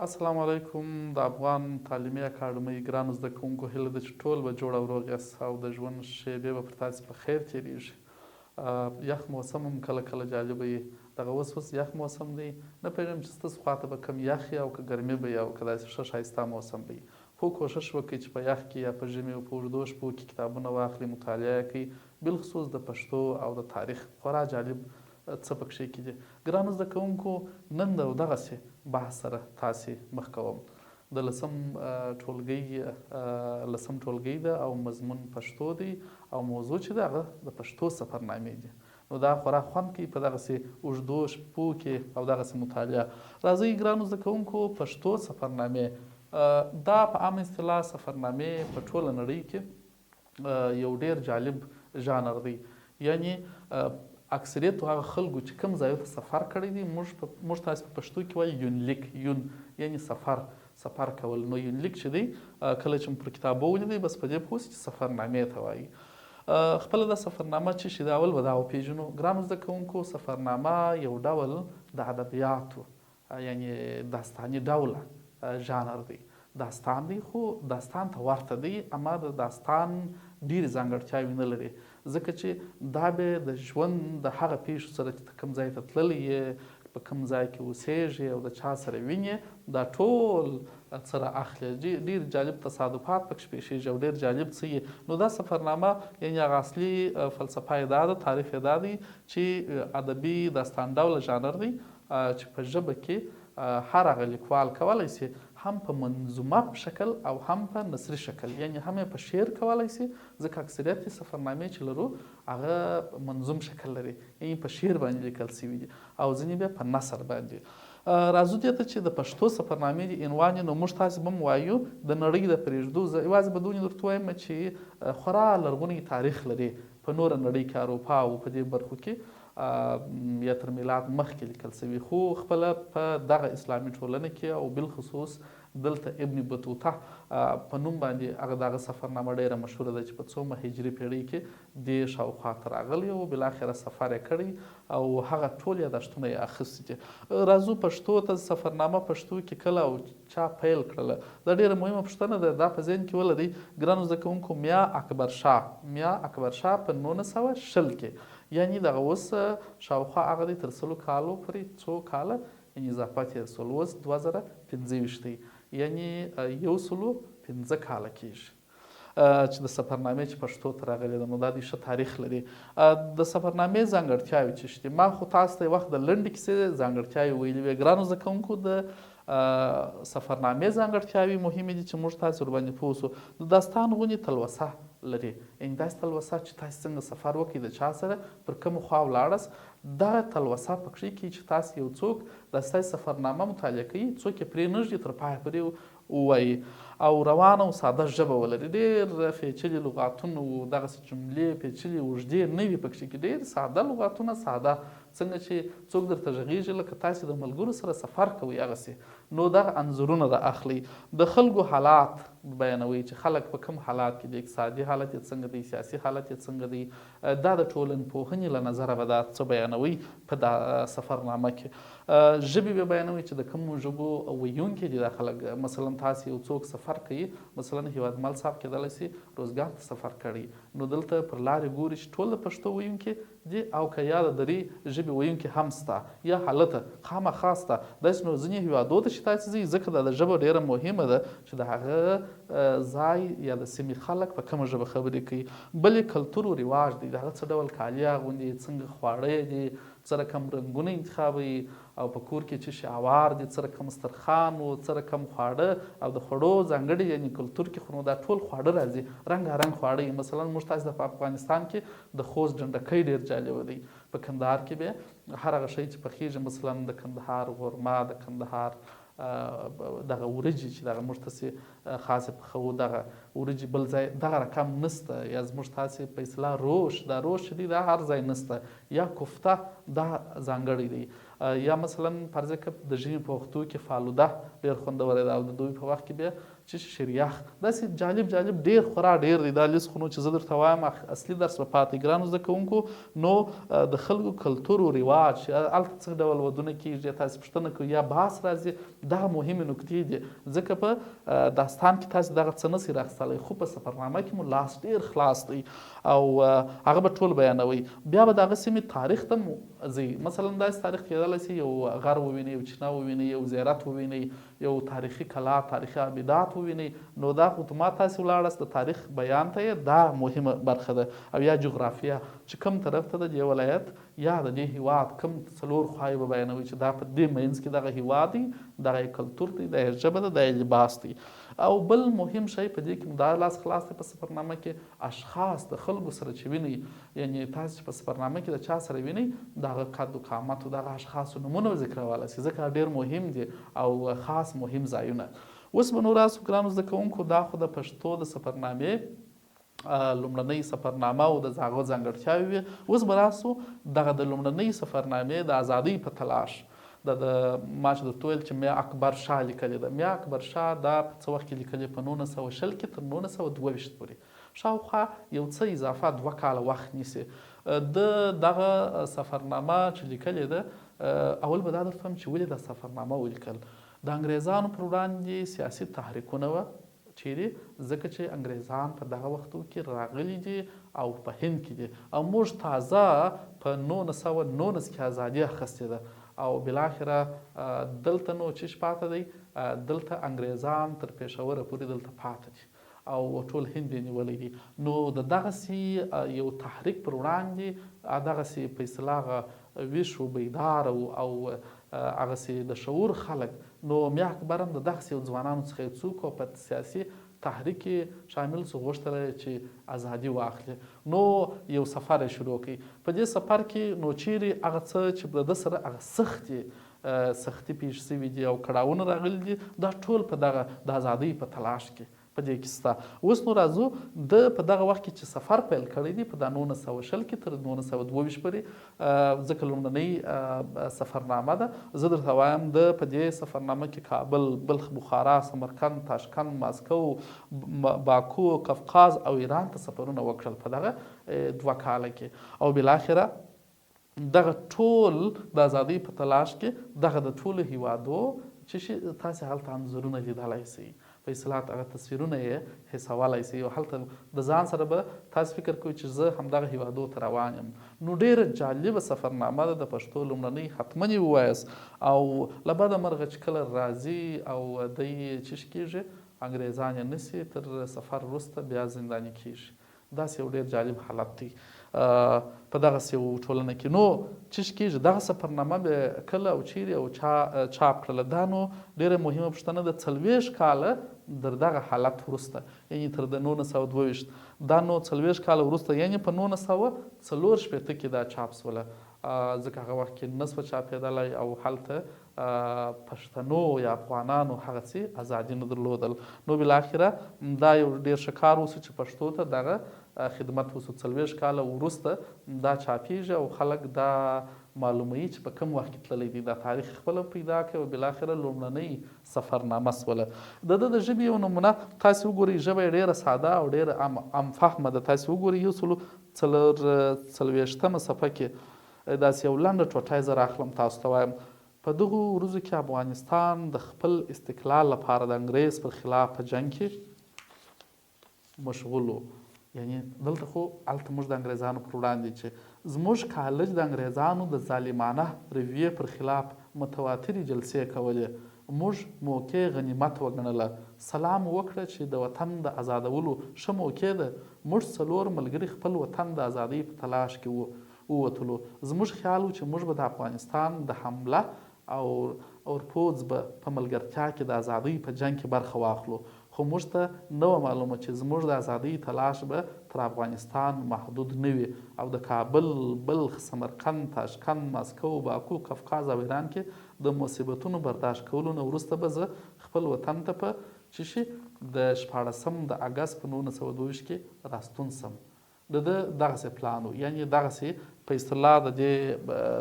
السلام علیکم. د افغان تعلیمي اکاډمۍ ګرانو زده کوونکو هیله ده چې ټول به جوړ او روغ یاست او د ژوند شېبې به پر تاسې په خیر تېرېږي. یخ موسم هم کله کله جالبه وي. دغه اوس یخ موسم دی، نه پوهېږم چې ستاسو خواته به کم یخ وي او که ګرمي به وي او که داسې ښه ښایسته موسم به وي. خو کوښښ وکړئ چې په یخ کې یا په ژمي او په اوږدو شپو کې کتابونه واخلئ، مطالعه یې کوئ، بالخصوص د پښتو او د تاریخ خورا جالب څه پکښې کې دي. ګرانو زده کوونکو، نن د دغسې بحث سره تاسې مخ کوم. د لسم ټولګی ده او مضمون پښتو دی او موضوع چې ده هغه د پښتو سفرنامې دي. نو دا خورا خوند کوي په دغسې اوږدو شپو کې او دغسې مطالعه. راځئ ګرانو زده کوونکو، پښتو سفرنامې دا په عامه اصطلاح سفرنامې په ټوله نړۍ کې یو ډېر جالب ژانر دی. یعنې اکثریتو هغه خلکو چې کوم ځایو ته سفر کړی دی، موږ تاسې په پښتو کې وایو یونلیک. یون یعنې سفر کول. نو یونلیک چې دی کله چې مو پر کتابو ولیدئ بس په دې پوه سئ چې سفرنامې ته وایي. خپله دا سفرنامه څه شي ده، اول به دا وپېژنو. ګرانو زده کوونکو، سفرنامه یو ډول د ادبیاتو یعنې داستاني ډوله ژانر دی. داستان دی خو داستان ته ورته دی، اما د داستان ډېرې ځانګړتیاوې نه لري، ځکه چې دا به د ژوند د هغه پیښو سره چې ته کوم ځای ته تللی یې، په کوم ځای کې اوسېږې او د چا سره وینې، دا ټول سره اخلي. ډېر جالب تصادفات پکښې پېښېږي او ډېر جالب څه یې. نو دا سفرنامه یعنې هغه اصلي فلسفه یې دا ده، تعریف یې دا دی چې ادبي داستان ډوله ژانر دی چې په ژبه کې هر هغه لیکوال کولی سي هم په منظومه شکل او هم په نثري شکل، یعنې هم یې په شعر کولی سي، ځکه اکثریت سفرنامې چې لرو هغه منظوم شکل لري، یعنې په شعر باندې لیکل سوي دي او ځینې بیا په نثر باندې. راځو دې ته چې د پښتو سفرنامې د عنوان یې نو موږ تاسې به هم وایو د نړۍ د پرېږدو. زه یوازې به دومره درته وایم چې خورا لرغونی تاریخ لري په نوره نړۍ کې، اروپا او په دې برخو کې یا تر میلاد مخکې لیکل سوي، خو خپله په دغه اسلامي ټولنه کې او بالخصوص دلته ابن بطوطه په نوم باندې هغه دغه سفرنامه ډېره مشهوره ده چې په څومره هجري پیړۍ کې دې شاوخوا ته راغلی او بالاخره سفر یې کړی او هغه ټول یادښتونه یې اخیستي دي. راځو پښتو ته. سفرنامه پښتو کې کله او چا پیل کړله، دا ډېره مهمه پوښتنه ده. دا په ذهن کې ولرئ ګرانو زده کوونکو. میا اکبر شاه په 1920 کې، یعنې دغه اوس شاوخوا هغه دی تر 100 کالو پورې څو کاله یعنې اضافه تېر شول، اوس 2025 دی، یعنې 105 کاله کېږي چې د سفرنامې چې پښتو ته راغلې ده. نو دا دوی ښه تاریخ لري. د سفرنامې ځانګړتیاوې چې دي، ما خو تاسو ته یو وخت د لنډې کیسې ځانګړتیاوې ویلې وې. ګرانو زده کوونکو، د سفرنامې ځانګړتیاوې مهمې دي چې موږ تاسې ورباندې پوه سو. د داستان غوندې تلوسه لري، یعنې داسې تلوسه چې تاسې څنګه سفر وکړئ، د چا سره پر کومه خوا ولاړاست، دغه تلوسه پکښې کوي چې تاسې یو څوک د ستاسې سفرنامه مطالعه کوي، څوک یې پرې نه ږدي، تر پایه پورې ووایي او روانه او ساده ژبه ولري. ډېر پیچلي لغاتونه او دغسې جملې پیچلي اوږدې نه وي پکښې کې، ډېر ساده لغاتونه، ساده څنګه چې څوک درته غږېږي لکه تاسې د ملګرو سره سفر کوئ هغسې. نو دغه انځورونه را اخلي، د خلکو حالات بیانوي چې خلک په کوم حالات کې دي، اقتصادي حالت یې څنګه دی، سیاسي حالت یې څنګه دی. دا د ټولنپوهنې له نظره به دا څه بیانوي په دا سفرنامه کې. ژبې به بیانوي چې د کومو ژبو ویونکي دي دا خلک. مثلا تاسې یو څوک سفر کوي، مثلا هیوادمل صاحب کېدلی سي روزګان ته سفر کړی، نو دلته پر لارې ګوري چې ټول د پښتو ویونکي دي او که یا د درې ژبې ویونکي هم سته یا هلته خامخا سته. داسې نو ځینې هیوادو ته چې تاسې ځئ، ځکه دا د ژبه ډېره مهمه ده چې د هغه ځای یا د سیمې خلک په کومه ژبه خبرې کوي. بل یې کلتور او رواج دی، د هغه څه ډول کالي اغوندي، څنګه خواړه دي، څه رقم رنګونه انتخابوي او په کور کې څه شي هوار دي، څه رقم دسترخوان و، څه رقم خواړه او د خوړو ځانګړي یعنې کلتور کې خو نو دا ټول خواړه راځي، رنګارنګ خواړه. مثلا موږ تاسې د افغانستان کې د خوست ډنډکی ډېر جالبه دی، په کندهار کې بیا هر هغه شی چې پخېږي، مثلا د کندهار غورمه، د کندهار دغه ورجې چې دغه موږ تاسې خاصې پخوو، دغه ورجې بل ځای دغه رقم نسته، یا زموږ تاسې په اصطلاح روش، دا روش چې دی دا هر ځای نسته، یا کوفته دا ځانګړی دی. یا مثلا فرض کړه د ژمي په وختو کې فالوده ډېر خوندوره ده او د دوبي په وخت کې بیا چې شریخ داسې جالب ډېر خورا ډېر دی دا لیست خو نو چې زه درته وایم اصلي درس به پاتې ګرانو زده کوونکو نو د خلکو کلتور و رواج هلته څه ډول ودونه کېږي تاسې پوښتنه کوئ یا بحث راځي دا مهمې نکتې دي ځکه په داستان کې تاسې دغه څه نسئ راخیستلی خو په سفرنامه کې مو لاس ډېر خلاص دی او هغه به ټول بیانوئ بیا به د هغه سیمې تاریخ ته مو ځئ مثلا داسې تاریخ کېدلی سي یو غر ووینئ یو چینه ووینئ یو زیارت ووینئ یو تاریخي کلا تاریخي آبدات ووینئ نو دا خو ما تاسې ولاړاست د تاریخ بیان ته یې دا مهمه برخه ده او یا جغرافیه چې کوم طرف ته د دې ولایت یا د دې هیواد کوم څلور خواوې به بیانوي چې دا په دې منځ کې دغه هیواد دی دغه یې کلتور دی دا یې ژبه ده دا یې لباس دی او بل مهم شی په دې کې دا لاس خلاص دی په سفرنامه کې اشخاص د خلکو سره چې وینئ یعنې تاسې چې په سفرنامه کې د چا سره وینئ د هغه قد و قامت و دغه اشخاصو نومونه ذکرولی سي ځکه ډېر مهم دي او خاص مهم ځایونه اوس به نو راسو ګرانو زده کوونکو دا خو د پښتو د سفرنامې لومړنۍ سفرنامه او د هغه ځانګړتیاوې وې اوس به راسو دغه د لومړنۍ سفرنامې د ازادۍ په تلاش ما چې درته ویل چې میا اکبر شاه لیکلې ده میا اکبر شاه دا په څه وخت کې لیکلې په 1920 کې تر 1922 پورې شاوخوا یو څه اضافه 2 کاله وخت نیسي د دغه سفرنامه چې لیکلې ده اول به دا درته وایم چې ولې دا سفرنامه ولیکل د انګریزانو پر وړاندې سیاسي تحریکونه وه چیرې ځکه چې انګریزان په دغه وختو کې راغلي دي او په هند کې دي او موږ تازه په 1919 کې ازادي اخیستې ده او بالاخره دلته نو چې پاته دی دلته انګریزان تر پېښوره پورې دلته پاته دي او ټول هند یې نیولی دي نو د دغسې یو تحریک پر وړاندې دغسې په اصطلاح ویښ و بیدار او هغسې د شعور خلک نو میا اکبر هم د دغسې یو ځوانانو څخه یو څوک او په سیاسي تحریک کې شامل سو غوښتله چې ازادي واخلي نو یو سفر یې شروع کړي په دې سفر کې نو چیرې هغه څه چې د ده سره هغه سختي پېښ سوي دي او کړاوونه راغلي دي دا ټول په دغه د ازادۍ په تلاش کې په دې کې سته اوس نو راځو د په دغه وخت کې چې سفر پیل کړی دی په دا 1920 کې تر 1922 پورې ځکه لومړنۍ سفرنامه ده زه درته وایم د په دې سفرنامه کې کابل بلخ بخارا سمرقند تاشکند ماسکو باکو قفقاز او ایران ته سفرونه وکړل په دغه 2 کاله کې او بالاخره دغه ټول د ازادۍ په تلاش کې دغه د ټولو هیوادو چې تاسې هلته انځورونه لیدلی سئ په اصطلاح هغه تصویرونه یې حسولی سئ او هلته د ځان سره به تاسې فکر کوئ چې زه همدغه هیوادو ته روان یم نو ډېره جالبه سفرنامه ده د پښتو لومړنۍ حتما یې ووایاست او له بده مرغه چې کله راځي او دی چیش کېږي انګریزان یې نیسي تر سفر وروسته بیا زنداني کېږي داسې یو ډېر جالب حالت دی په دغسې یو ټولنه کې نو چیش کېږي دغه سفرنامه به کله او چیرې او چاپ کړله دا نو ډېره مهمه پوښتنه ده 40 کاله در دغه حالت وروسته یعنې تر د 1922 دا نو 40 کاله وروسته یعنې په 1964 کې دا چاپ سوله ځکه هغه وخت کې نه سوه چاپېدلی او هلته پښتنو یا افغانانو هغسې ازادي نه درلودل نو بالاخره دا یو ډېر ښه کار وسو چې پښتو ته دغه خدمت وسو 40 کاله وروسته دا چاپېږي او خلک دا معلوموي چې په کوم وخت کې تللی دی دا تاریخ خپله پیدا کړي او بالاخره لومړنۍ سفرنامه سوله د ده د ژبې یو نمونه تاسې وګورئ ژبه یې ډېره ساده او ډېره عام فهمه ده تاسې وګورئ 140 صفحه کې داسې یو لنډه ټوټه یې زه راخلم تاسو ته وایم په دغو ورځو کې افغانستان د خپل استقلال لپاره د انګریز پر خلاف په جنګ کې مشغول و یعنې دلته خو هلته موږ د انګریزانو پر وړاندې چې زموږ کالج د انګریزانو د ظالمانه رویې پر خلاف متواترې جلسې کولې موږ موقع غنیمت وګڼله سلام وکړه چې د وطن د آزادولو ښه موقع ده موږ 4 ملګري خپل وطن د ازادۍ په تلاش کې ووتلو زموږ خیال و چې موږ به د افغانستان د حمله او پوځ به په ملګرتیا کې د ازادۍ په جنګ کې برخه واخلو خو موږ ته نه وه معلومه چې زموږ د ازادۍ تلاش به تر افغانستان محدود نه وي او د کابل بلخ سمرقند تاشکند ماسکو باکو قفقاز او ایران کې د مصیبتونو برداشت کولو نه وروسته به زه خپل وطن ته په چې شي د 14 د اګست په 1922 کې راستون سم د ده دغسې پلان و یعنې دغسې په اصطلاح د دې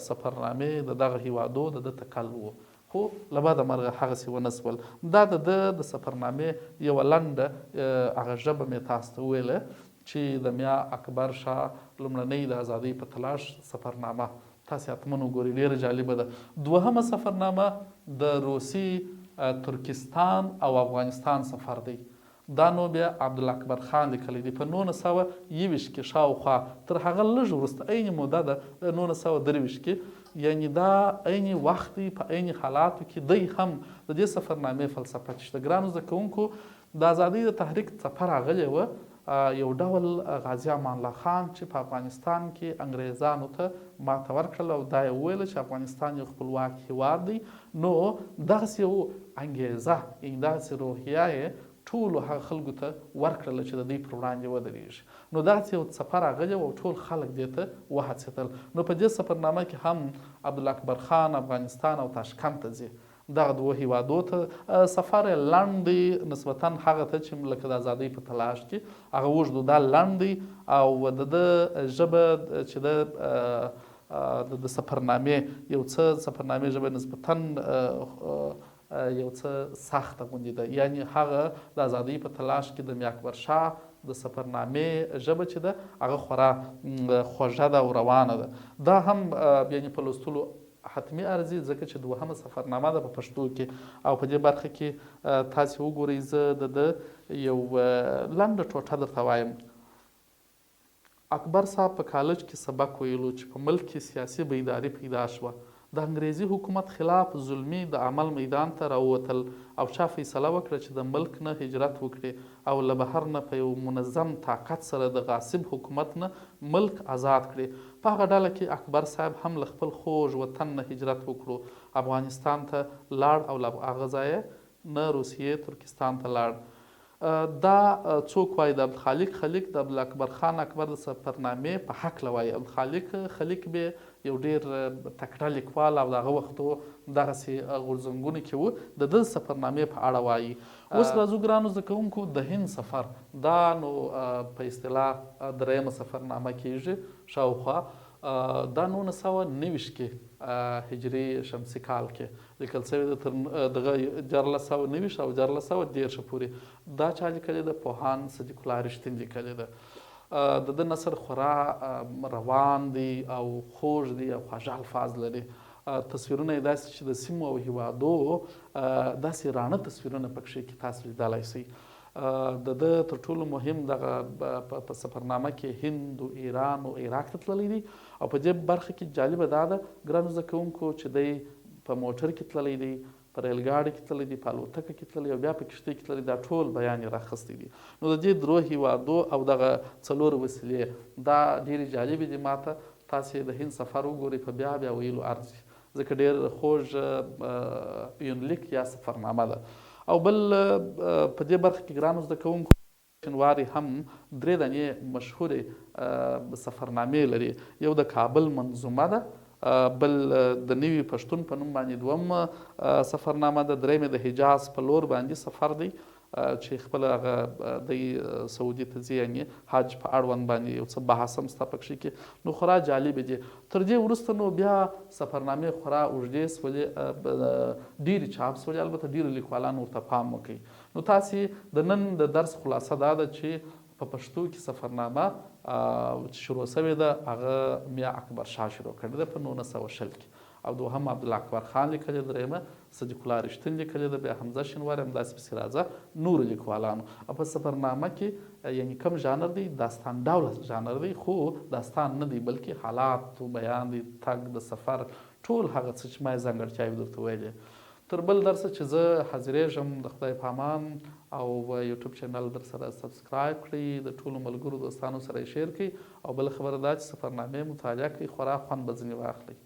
سفرنامې د دغه هیوادو د ده تکل و خو له بده مرغه هغسې ونه سول. دا د ده د سفرنامې یوه لنډه هغه ژبه مې تاسو ته وویله چې د میا اکبر شاه لومړنۍ د ازادۍ په تلاش سفرنامه. تاسې حتما وګورئ، ډېره جالبه ده. دوهمه سفرنامه د روسي ترکستان او افغانستان سفر دی. دا نو بیا عبدالاکبر خان لیکلی دی په 1921 کې شاوخوا، تر هغه لږ وروسته عین موده ده د 1923 کې. یعنې دا عین وخت دی، په عین حالاتو کې دی هم د دې سفرنامې فلسفه چې د ګرانو زده کوونکو د ازادۍ د تحریک څپه راغلې وه. یو ډول غازي امان الله خان چې په افغانستان کې انګریزانو ته ماته ورکړله او دا یې وویله چې افغانستان یو خپلواک هیواد دی، نو دغسې یو انګیزه، یعنې دغسې روحیه یې ټولو هغه خلکو ته ورکړله چې د دوی پر وړاندې ودرېږي. نو دغسې یو څپه راغلې وه او ټول خلک دې ته وهڅېدل. نو په دې سفرنامه کې هم عبدالاکبر خان افغانستان او تاشکند ته ځي، دغه دوه هیوادو ته. سفر یې لنډ دی نسبتا هغه ته چې لکه د ازادۍ په تلاش کې هغه اوږد، دا لنډ دی. او د ده ژبه چې د سفرنامې یو څه سفرنامې ژبه نسبتا یو څه سخته غوندې ده، یعنې هغه د ازادۍ په تلاش کې د میا اکبر شاه د سفرنامې ژبه چې ده هغه خورا خوږه ده او روانه ده. دا هم یعنې په لوستلو حتمي ارزي، ځکه چې دوهمه سفرنامه ده په پښتو کې. او په دې برخه کې تاسې وګورئ، زه د ده یو لنډه ټوټه درته وایم. اکبر صاحب په کالج کې سبق ویلو چې په ملک کې سیاسي بیداري پیدا شوه. د انګریزي حکومت خلاف ظلمي د عمل میدان ته راووتل او چا فیصله وکړه چې د ملک نه هجرت وکړي او له بهر نه په یو منظم طاقت سره د غاصب حکومت نه ملک آزاد کړي. په هغه ډله کې اکبر صاحب هم له خپل خوږ وطن نه هجرت وکړو، افغانستان ته لاړ او له هغه ځایه نه روسیې ترکستان ته لاړ. دا څوک وایي؟ د عبدالخالق خلیق د عبدالاکبر خان اکبر د سفرنامې په هکله وایي. عبدالخالق خلیق به یو ډېر تکړه لیکوال او د هغه وختو دغسې غورځنګونو کې و، د ده سفرنامې په اړه وایي. اوس راځو ګرانو زده کوونکو، د هند سفر دا نو په اصطلاح درېیمه سفرنامه کېږي شاوخوا. دا 1929 کې هجري شمسي کال کې لیکل شوې ده، تر دغه 1490 او 1410 پورې. دا چا لیکلې ده؟ پوهاند صدیق الله رښتین لیکلې ده. د ده نثر خورا روان دی او خوږ دی او خواږه الفاظ لري. تصویرونه یې داسې چې د سیمو او هیوادو داسې راڼه تصویرونه پکښې کې تاسو لیدلی شئ. د ده تر ټولو مهم دغه په سفرنامه کې هند او ایران او عراق ته تللی دی. او په دې برخه کې جالبه دا ده ګرانو زده کوونکو چې دی په موټر کې تللی دی، په ریل ګاډي کې تللی دی، په الوتکه کې تللی او بیا په کښتۍ کې تللی. دا ټول بیان یې راخستی دی. نو د دې درو هیوادو او دغه څلور وسیلې دا ډېرې جالبې دي ماته. تاسې د هند سفر وګورئ، په بیا بیا ویلو ارزي، ځکه ډېر خوږ یونلیک یا سفرنامه ده. او بل په دې برخه کې ګرانو زده کوونکو شنواري هم 3 دانې مشهورې سفرنامې لري. یو د کابل منظومه ده، بل د نوي پښتون په نوم باندې دوم سفرنامه ده، درېیمې د حجاز په لور باندې سفر دی چې خپل هغه دی سعودي ته ځي، یعنې حج په اړوند باندې یو څه بحث هم شته پکښې کې. نو خورا جالبې دي. تر دې وروسته نو بیا سفرنامې خورا اوږدې سولې، ډېرې چاپ سولې، البته ډېرو لیکوالانو ورته پام وکړي. نو تاسې د نن د درس خلاصه دا ده چې په پښتو کې سفرنامه چې شروع شوې ده هغه میا اکبر شاه شروع کړې ده په 1920 کې، او دوهم عبدالاکبر خان لیکلې، درېیمه صدیق الله رښتین لیکلې ده، بیا حمزه شینواري، همداسې پسې راځه نورو لیکوالانو. او په سفرنامه کې یعنې کوم ژانر دی؟ داستان ډوله ژانر دی، خو داستان نه دی بلکې حالات بیان دی، تګ د سفر، ټول هغه څه چې ما یې ځانګړتیاوې درته ویلې. تر بل درسه چې زه حاضرېږم، د خدای په امان، او یوټیوب چینل در سره سبسکرایب کړئ، د ټولو ملګرو دوستانو سره یې شیر کړئ، او بله خبره دا چې سفرنامې مطالعه کړئ، خورا خوند به ځینې واخلئ.